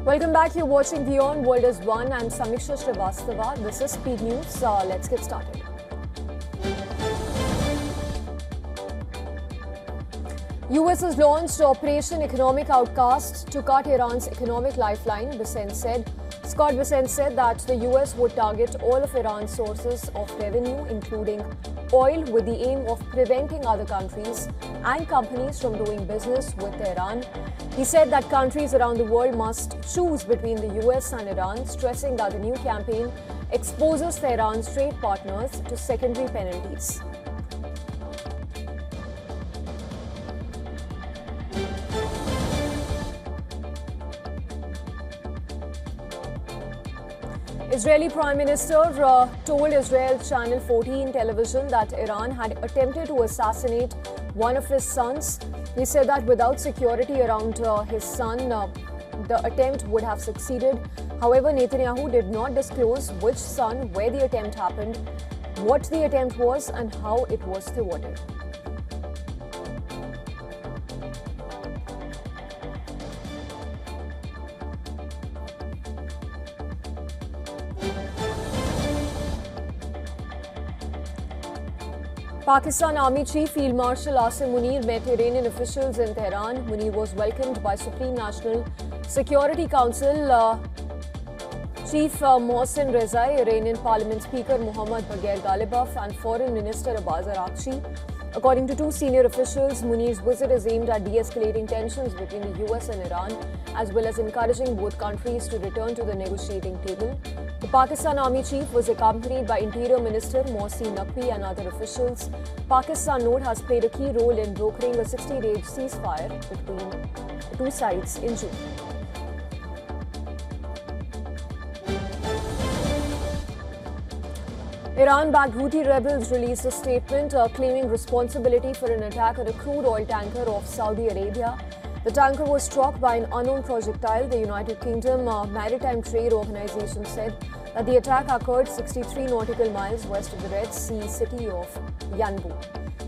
Welcome back. You're watching WION World is One. I'm Samiksha Srivastava. This is Speed News. Let's get started. US has launched Operation Economic Outcast to cut Iran's economic lifeline, Scott Bessent said that the US would target all of Iran's sources of revenue, including oil, with the aim of preventing other countries and companies from doing business with Iran. He said that countries around the world must choose between the US and Iran, stressing that the new campaign exposes Tehran's trade partners to secondary penalties. Israeli Prime Minister told Israel Channel 14 television that Iran had attempted to assassinate one of his sons. He said that without security around his son, the attempt would have succeeded. However, Netanyahu did not disclose which son, where the attempt happened, what the attempt was, and how it was thwarted. Pakistan Army Chief Field Marshal Asim Munir met Iranian officials in Tehran. Munir was welcomed by Supreme National Security Council Chief Mohsen Rezai, Iranian Parliament Speaker Mohammad Bagher Ghalibaf, and Foreign Minister Abbas Araghchi. According to two senior officials, Munir's visit is aimed at de-escalating tensions between the US and Iran, as well as encouraging both countries to return to the negotiating table. The Pakistan Army Chief was accompanied by Interior Minister Mohsin Naqvi and other officials. Pakistan note has played a key role in brokering a 60-day ceasefire between the two sides in June. Iran-backed Houthi rebels released a statement claiming responsibility for an attack on a crude oil tanker off Saudi Arabia. The tanker was struck by an unknown projectile. The United Kingdom Maritime Trade Organization said that the attack occurred 63 nautical miles west of the Red Sea city of Yanbu,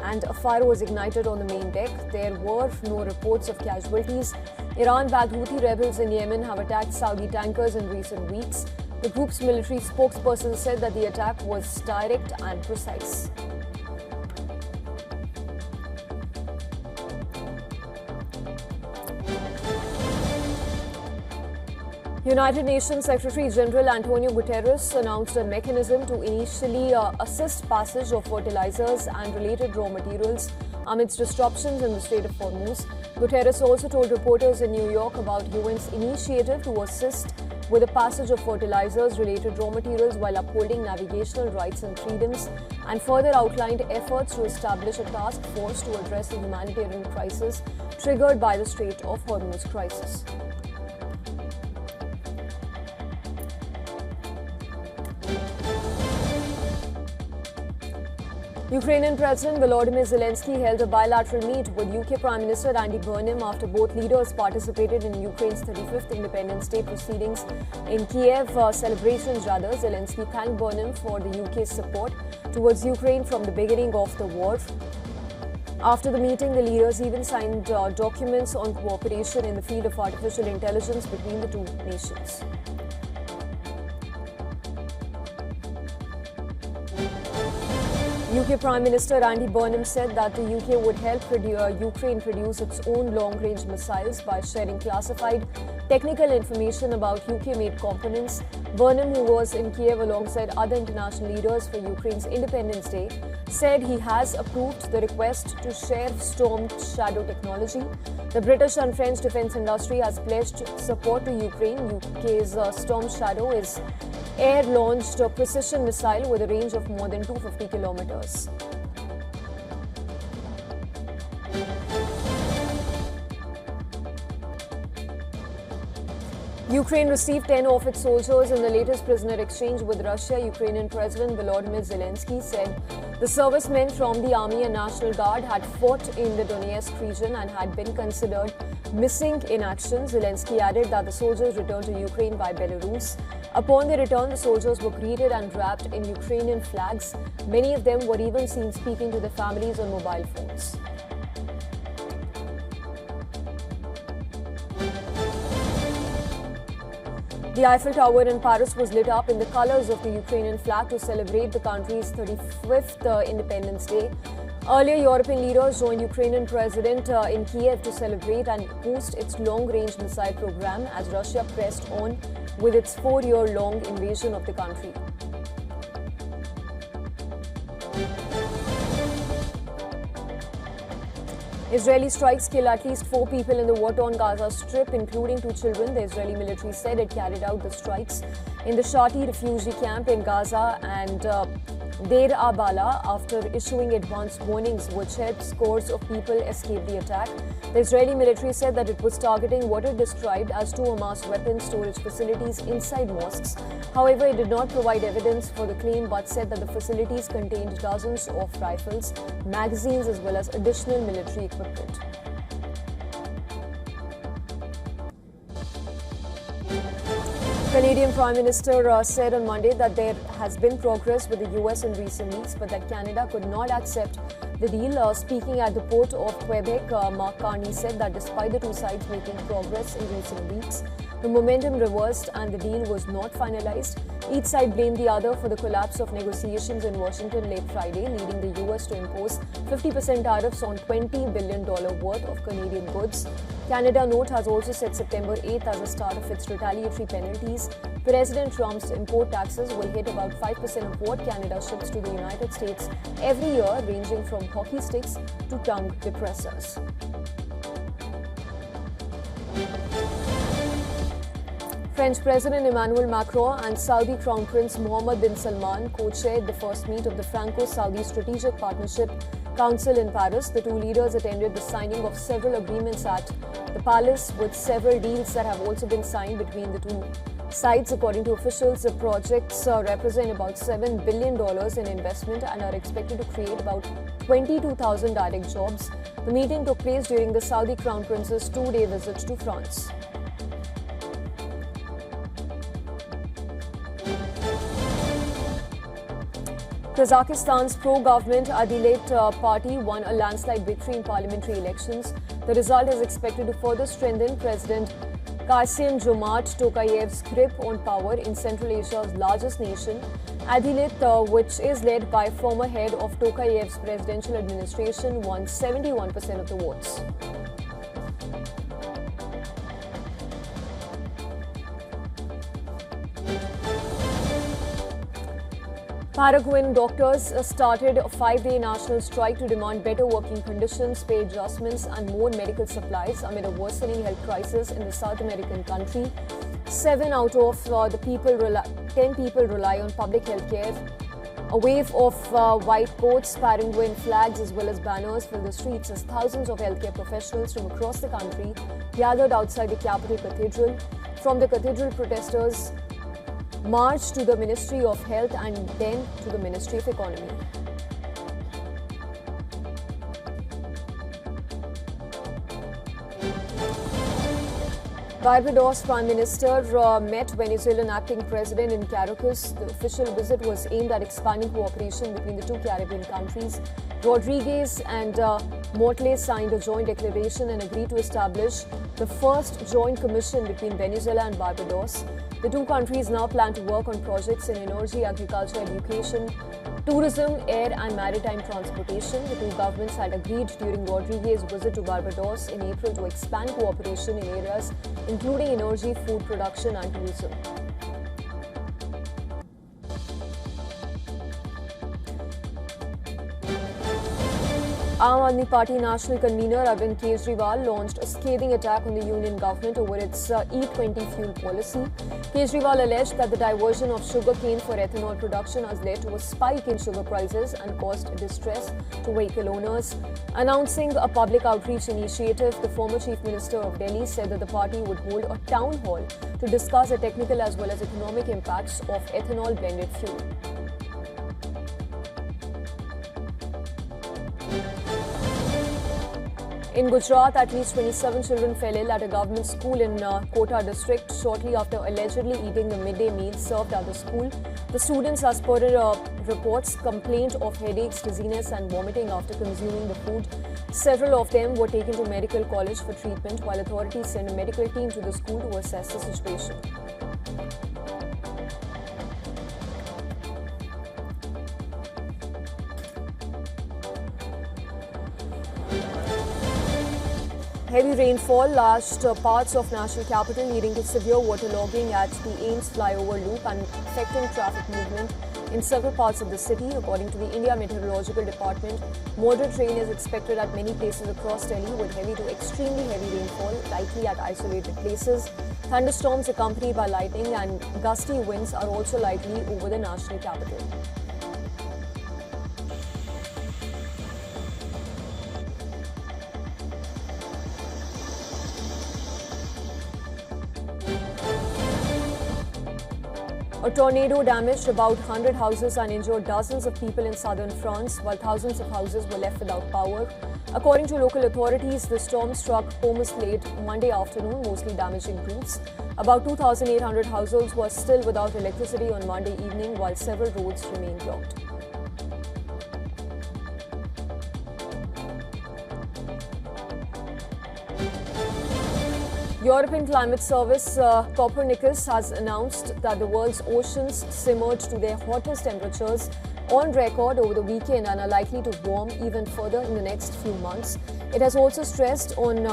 and a fire was ignited on the main deck. There were no reports of casualties. Iran-backed Houthi rebels in Yemen have attacked Saudi tankers in recent weeks. The group's military spokesperson said that the attack was direct and precise. United Nations Secretary General Antonio Guterres announced a mechanism to initially assist passage of fertilizers and related raw materials amidst disruptions in the Strait of Hormuz. Guterres also told reporters in New York about UN's initiative to assist with the passage of fertilizers, related raw materials, while upholding navigational rights and freedoms, and further outlined efforts to establish a task force to address the humanitarian crisis triggered by the Strait of Hormuz crisis. Ukrainian President Volodymyr Zelensky held a bilateral meet with UK Prime Minister Andy Burnham after both leaders participated in Ukraine's 35th Independence Day proceedings in Kiev. Zelensky thanked Burnham for the UK's support towards Ukraine from the beginning of the war. After the meeting, the leaders even signed documents on cooperation in the field of artificial intelligence between the two nations. UK Prime Minister Andy Burnham said that the UK would help Ukraine produce its own long-range missiles by sharing classified technical information about UK-made components. Burnham, who was in Kiev alongside other international leaders for Ukraine's Independence Day, said he has approved the request to share Storm Shadow technology. The British and French defence industry has pledged support to Ukraine. UK's Storm Shadow is air-launched precision missile with a range of more than 250 kilometers. Ukraine received 10 of its soldiers in the latest prisoner exchange with Russia. Ukrainian President Volodymyr Zelensky said the servicemen from the Army and National Guard had fought in the Donetsk region and had been considered missing in action. Zelensky added that the soldiers returned to Ukraine by Belarus. Upon their return, the soldiers were greeted and wrapped in Ukrainian flags. Many of them were even seen speaking to their families on mobile phones. The Eiffel Tower in Paris was lit up in the colors of the Ukrainian flag to celebrate the country's 35th Independence Day. Earlier, European leaders joined Ukrainian president in Kiev to celebrate and boost its long-range missile program as Russia pressed on with its 4-year-long invasion of the country. Israeli strikes kill at least 4 people in the war-torn Gaza Strip, including 2 children. The Israeli military said it carried out the strikes in the Shati refugee camp in Gaza and Deir al-Bala after issuing advance warnings which helped scores of people escape the attack. The Israeli military said that it was targeting what it described as 2 Hamas weapons storage facilities inside mosques. However, it did not provide evidence for the claim but said that the facilities contained dozens of rifles, magazines as well as additional military equipment. Canadian Prime Minister said on Monday that there has been progress with the US in recent weeks, but that Canada could not accept the deal. Speaking at the port of Quebec, Mark Carney said that despite the 2 sides making progress in recent weeks, the momentum reversed and the deal was not finalized. Each side blamed the other for the collapse of negotiations in Washington late Friday, leading the US to impose 50% tariffs on $20 billion worth of Canadian goods. Canada note has also set September 8th as the start of its retaliatory penalties. President Trump's import taxes will hit about 5% of what Canada ships to the United States every year, ranging from hockey sticks to tongue depressors. French President Emmanuel Macron and Saudi Crown Prince Mohammed bin Salman co-chaired the first meet of the Franco-Saudi Strategic Partnership Council in Paris. The 2 leaders attended the signing of several agreements at the palace, with several deals that have also been signed between the 2 sides. According to officials, the projects represent about $7 billion in investment and are expected to create about 22,000 direct jobs. The meeting took place during the Saudi Crown Prince's 2-day visit to France. Kazakhstan's pro-government Adilet party won a landslide victory in parliamentary elections. The result is expected to further strengthen President Kassym-Jomart Tokayev's grip on power in Central Asia's largest nation. Adilet, which is led by former head of Tokayev's presidential administration, won 71% of the votes. Paraguayan doctors started a 5-day national strike to demand better working conditions, pay adjustments and more medical supplies amid a worsening health crisis in the South American country. 7 out of 10 people rely on public health care. A wave of white coats, Paraguayan flags as well as banners filled the streets as thousands of healthcare professionals from across the country gathered outside the capital cathedral. From the cathedral, protesters marched to the Ministry of Health and then to the Ministry of Economy. Barbados Prime Minister met Venezuelan acting president in Caracas. The official visit was aimed at expanding cooperation between the 2 Caribbean countries. Rodriguez and Motley signed a joint declaration and agreed to establish the first joint commission between Venezuela and Barbados. The 2 countries now plan to work on projects in energy, agriculture, education, tourism, air and maritime transportation. The 2 governments had agreed during Rodriguez's visit to Barbados in April to expand cooperation in areas including energy, food production and tourism. Aam Aadmi Party National Convener Arvind Kejriwal launched a scathing attack on the union government over its E20 fuel policy. Kejriwal alleged that the diversion of sugarcane for ethanol production has led to a spike in sugar prices and caused distress to vehicle owners. Announcing a public outreach initiative, the former Chief Minister of Delhi said that the party would hold a town hall to discuss the technical as well as economic impacts of ethanol blended fuel. In Gujarat, at least 27 children fell ill at a government school in Kota district shortly after allegedly eating the midday meal served at the school. The students, as per reports, complained of headaches, dizziness and vomiting after consuming the food. Several of them were taken to medical college for treatment, while authorities sent a medical team to the school to assess the situation. Heavy rainfall lashed parts of national capital, leading to severe waterlogging at the Ames flyover loop and affecting traffic movement in several parts of the city. According to the India Meteorological Department, moderate rain is expected at many places across Delhi, with heavy to extremely heavy rainfall likely at isolated places. Thunderstorms accompanied by lightning and gusty winds are also likely over the national capital. A tornado damaged about 100 houses and injured dozens of people in southern France, while thousands of houses were left without power. According to local authorities, the storm struck Homs late Monday afternoon, mostly damaging roofs. About 2,800 households were still without electricity on Monday evening, while several roads remain blocked. European Climate Service Copernicus has announced that the world's oceans simmered to their hottest temperatures on record over the weekend and are likely to warm even further in the next few months. It has also stressed on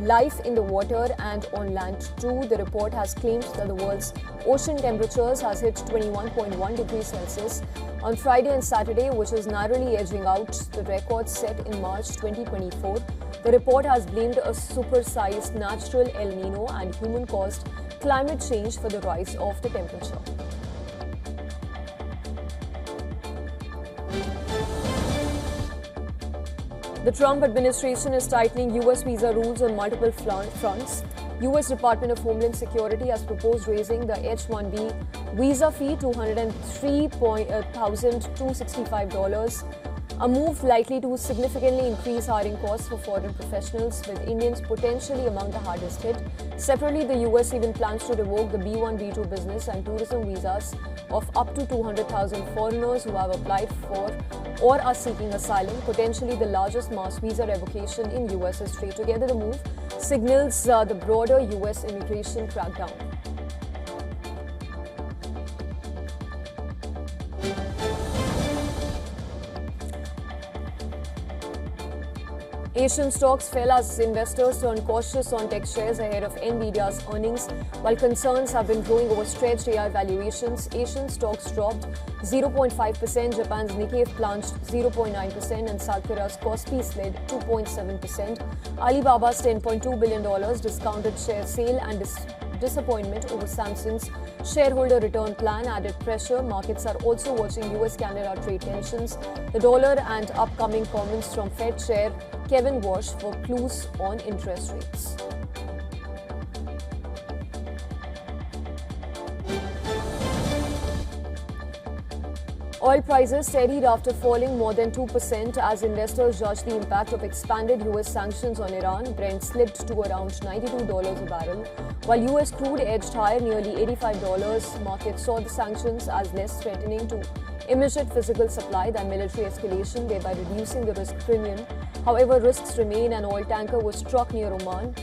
life in the water and on land too. The report has claimed that the world's ocean temperatures has hit 21.1 degrees Celsius on Friday and Saturday, which is narrowly edging out the record set in March 2024. The report has blamed a supersized natural El Nino and human-caused climate change for the rise of the temperature. The Trump administration is tightening U.S. visa rules on multiple fronts. U.S. Department of Homeland Security has proposed raising the H-1B visa fee to $103,265, a move likely to significantly increase hiring costs for foreign professionals, with Indians potentially among the hardest hit. Separately, the U.S. even plans to revoke the B1, B2 business and tourism visas of up to 200,000 foreigners who have applied for or are seeking asylum, potentially the largest mass visa revocation in U.S. history. Together, the move signals the broader U.S. immigration crackdown. Asian stocks fell as investors turned cautious on tech shares ahead of Nvidia's earnings. While concerns have been growing over stretched AI valuations, Asian stocks dropped 0.5%, Japan's Nikkei plunged 0.9%, and South Korea's Kospi slid 2.7%. Alibaba's $10.2 billion discounted share sale and disappointment over Samsung's shareholder return plan added pressure. Markets are also watching US-Canada trade tensions, the dollar, and upcoming comments from Fed Chair Kevin Walsh for clues on interest rates. Oil prices steadied after falling more than 2% as investors judged the impact of expanded US sanctions on Iran. Brent slipped to around $92 a barrel, while US crude edged higher nearly $85. Markets saw the sanctions as less threatening to immediate physical supply than military escalation, thereby reducing the risk premium. However, risks remain. An oil tanker was struck near Oman.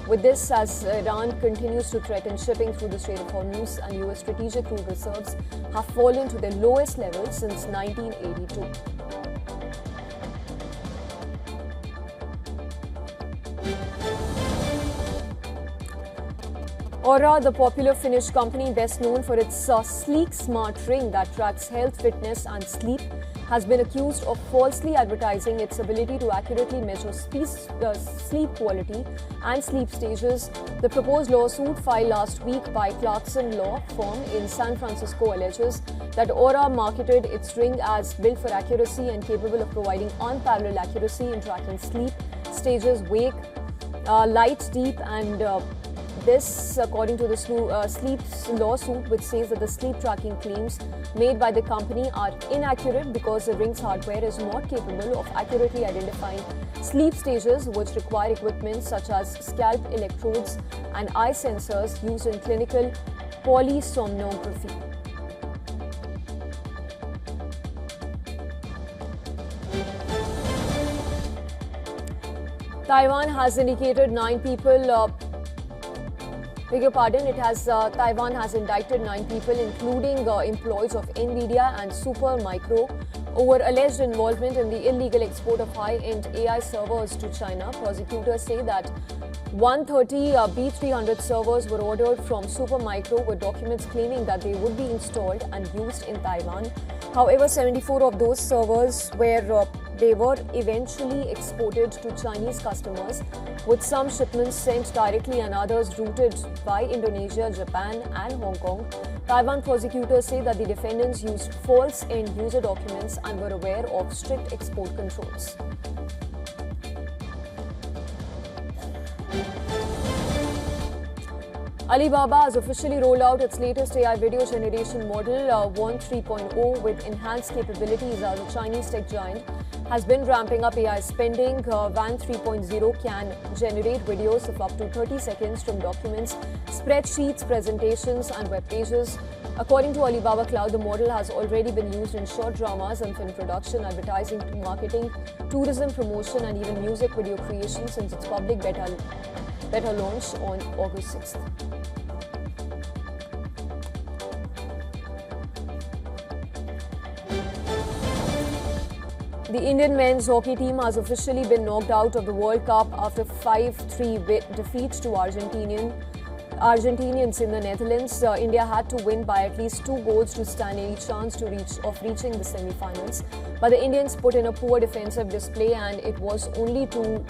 With this, as Iran continues to threaten shipping through the Strait of Hormuz, and US strategic crude reserves have fallen to their lowest level since 1982. Aura, the popular Finnish company best known for its sleek smart ring that tracks health, fitness and sleep, has been accused of falsely advertising its ability to accurately measure sleep quality and sleep stages. The proposed lawsuit filed last week by Clarkson Law Firm in San Francisco alleges that Aura marketed its ring as built for accuracy and capable of providing unparalleled accuracy in tracking sleep stages, wake, light, deep, and this, according to the sleep lawsuit, which says that the sleep tracking claims made by the company are inaccurate because the ring's hardware is not capable of accurately identifying sleep stages, which require equipment such as scalp electrodes and eye sensors used in clinical polysomnography. Taiwan has indicated 9 people Beg your pardon, Taiwan has indicted 9 people, including employees of NVIDIA and Supermicro, over alleged involvement in the illegal export of high-end AI servers to China. Prosecutors say that 130 B300 servers were ordered from Supermicro with documents claiming that they would be installed and used in Taiwan. However, 74 of those servers were eventually exported to Chinese customers, with some shipments sent directly and others routed by Indonesia, Japan and Hong Kong. Taiwan prosecutors say that the defendants used false end-user documents and were aware of strict export controls. Alibaba has officially rolled out its latest AI video generation model, WION 3.0, with enhanced capabilities as a Chinese tech giant has been ramping up AI spending. WION 3.0 can generate videos of up to 30 seconds from documents, spreadsheets, presentations and web pages. According to Alibaba Cloud, the model has already been used in short dramas and film production, advertising, marketing, tourism promotion and even music video creation since its public beta launch on August 6th. The Indian men's hockey team has officially been knocked out of the World Cup after 5-3 defeat to Argentinians in the Netherlands. India had to win by at least 2 goals to stand any chance of reaching the semi-finals. But the Indians put in a poor defensive display, and it was only 2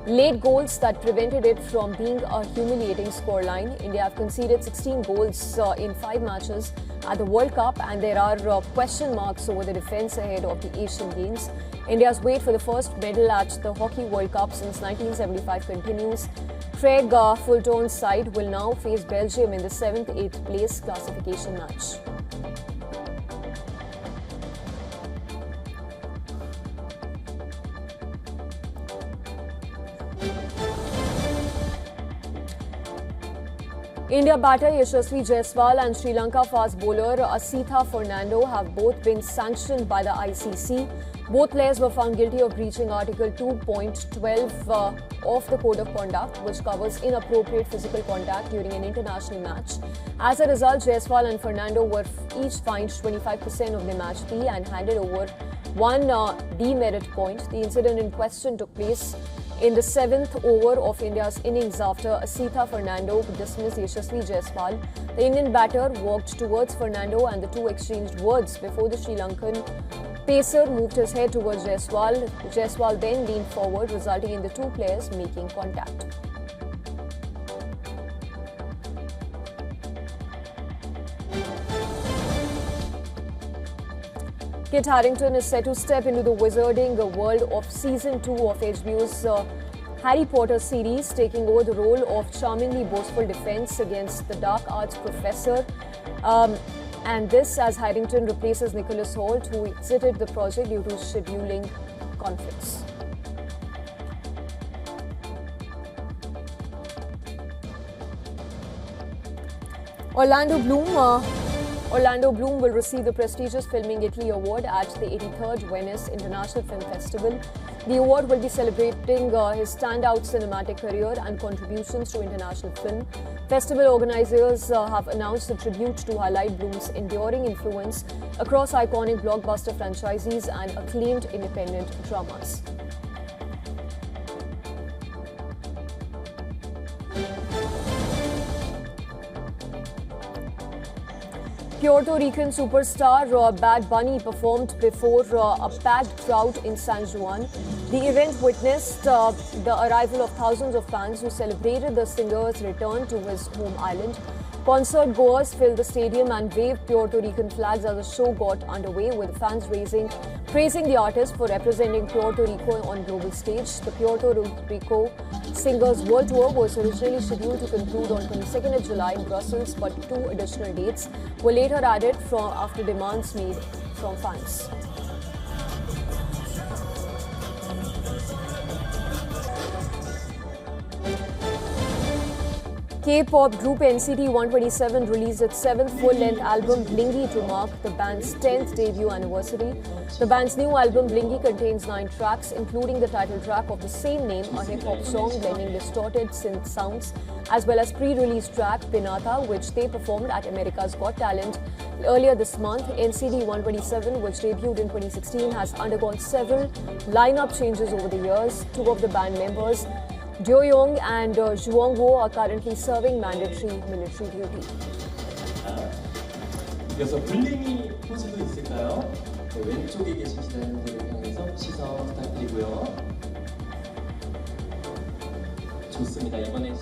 late goals that prevented it from being a humiliating scoreline. India have conceded 16 goals in 5 matches at the World Cup, and there are question marks over the defence ahead of the Asian Games. India's wait for the first medal at the Hockey World Cup since 1975 continues. Craig Fulton's side will now face Belgium in the 7th-8th place classification match. India batter Yashasvi Jaiswal and Sri Lanka fast bowler Asitha Fernando have both been sanctioned by the ICC. Both players were found guilty of breaching Article 2.12 of the Code of Conduct, which covers inappropriate physical contact during an international match. As a result, Jaiswal and Fernando were each fined 25% of their match fee and handed over 1 demerit point. The incident in question took place in the 7th over of India's innings after Asitha Fernando dismissed Yashasvi Jaiswal. The Indian batter walked towards Fernando and the two exchanged words before the Sri Lankan pacer moved his head towards Jaiswal. Jaiswal then leaned forward, resulting in the two players making contact. Kit Harington is set to step into the wizarding world of Season 2 of HBO's Harry Potter series, taking over the role of charmingly boastful defense against the dark arts professor. And this as Harington replaces Nicholas Hoult, who exited the project due to scheduling conflicts. Orlando Bloom will receive the prestigious Filming Italy Award at the 83rd Venice International Film Festival. The award will be celebrating his standout cinematic career and contributions to international film. Festival organizers have announced a tribute to highlight Bloom's enduring influence across iconic blockbuster franchises and acclaimed independent dramas. Puerto Rican superstar Bad Bunny performed before a packed crowd in San Juan. The event witnessed the arrival of thousands of fans who celebrated the singer's return to his home island. Concert goers filled the stadium and waved Puerto Rican flags as the show got underway, with fans praising the artist for representing Puerto Rico on global stage. The Puerto Rico singer's world tour was originally scheduled to conclude on 22nd of July in Brussels, but 2 additional dates were later added after demands made from fans. K-pop group NCT 127 released its 7th full-length album Blingy to mark the band's 10th debut anniversary. The band's new album Blingy contains 9 tracks, including the title track of the same name, a hip-hop song blending distorted synth sounds, as well as pre-release track Pinata, which they performed at America's Got Talent earlier this month. NCT 127, which debuted in 2016, has undergone several lineup changes over the years. 2 of the band members, Doyoung and Juwongo, are currently serving mandatory military duty. 이어서 블링이 포즈도 있을까요? 네, 왼쪽에 계신 기자님들을 향해서 시선 부탁드리고요. 좋습니다. 이번에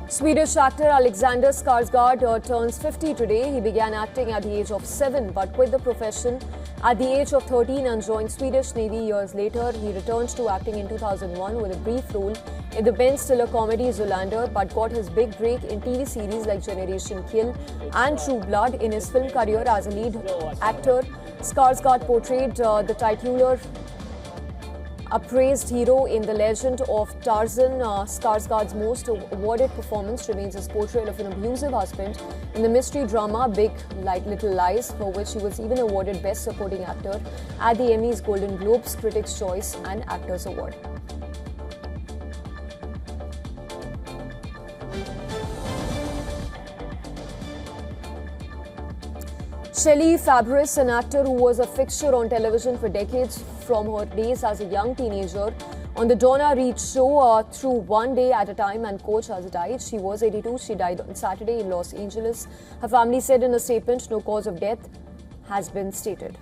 Swedish actor Alexander Skarsgård turns 50 today. He began acting at the age of 7 but quit the profession at the age of 13 and joined Swedish Navy years later. He returned to acting in 2001 with a brief role in the Ben Stiller comedy Zoolander, but got his big break in TV series like Generation Kill and True Blood. In his film career as a lead actor, Skarsgård portrayed the titular appraised hero in The Legend of Tarzan. Skarsgård's most awarded performance remains his portrayal of an abusive husband in the mystery drama Big Like Little Lies, for which he was even awarded Best Supporting Actor at the Emmys, Golden Globes, Critics' Choice and Actors Award. Shelley Fabris, an actor who was a fixture on television for decades from her days as a young teenager on the Donna Reed show through One Day at a Time and Coach, has died. She was 82. She died on Saturday in Los Angeles. Her family said in a statement no cause of death has been stated.